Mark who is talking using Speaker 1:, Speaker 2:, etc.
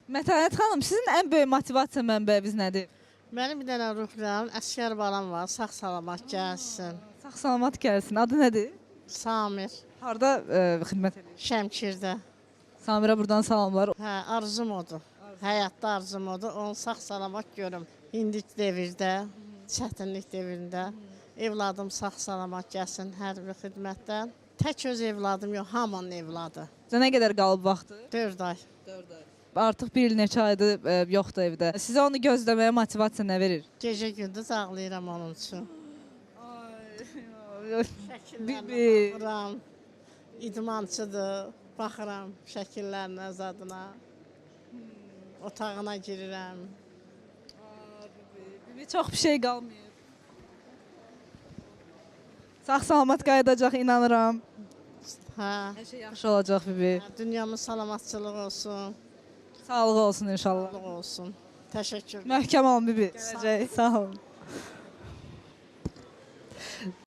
Speaker 1: Mətanət xanım, sizin ən böyük motivasiya mənbəyiniz nədir?
Speaker 2: Mənim bir dənə ruhlarım, əsgər balam var, sağ-salamat gəlsin.
Speaker 1: Sağ-salamat gəlsin. Adı nədir?
Speaker 2: Samir,
Speaker 1: Harda xidmət edir?
Speaker 2: Şəmkirdə.
Speaker 1: Samirə buradan salamlar.
Speaker 2: Hə, arzum odur. Həyatda arzum odur. Onu sağ-salamat görüm. İndik devirdə, çətinlik devirində. Evladım sağ-salamat gəlsin hər bir xidmətdən. Tək öz evladım yox, hamının evladı.
Speaker 1: Sizə nə qədər qalıb vaxtı?
Speaker 2: 4 ay.
Speaker 1: 4 ay. Artıq bir il neçə aydır yoxdur evdə. Sizə onu gözləməyə motivasiya nə verir?
Speaker 2: Gecə-gündüz ağlayıram onun üçün. Şəkillərlə
Speaker 1: Bibi.
Speaker 2: baxıram. İdmançıdır. Baxıram şəkillərinə, zadına. Otağına girirəm.
Speaker 1: Bibi çox bir şey qalmayıb. Sağ-salamat qayıdacaq, inanıram.
Speaker 2: Hə.
Speaker 1: Hər şey yaxşı olacaq Bibi.
Speaker 2: Dünyamız salamatçılıq olsun.
Speaker 1: Sağlığı olsun inşallah.
Speaker 2: Sağlıq olsun. Təşəkkür.
Speaker 1: Möhkəm olun Bibi. Gələcək. Sağ olun.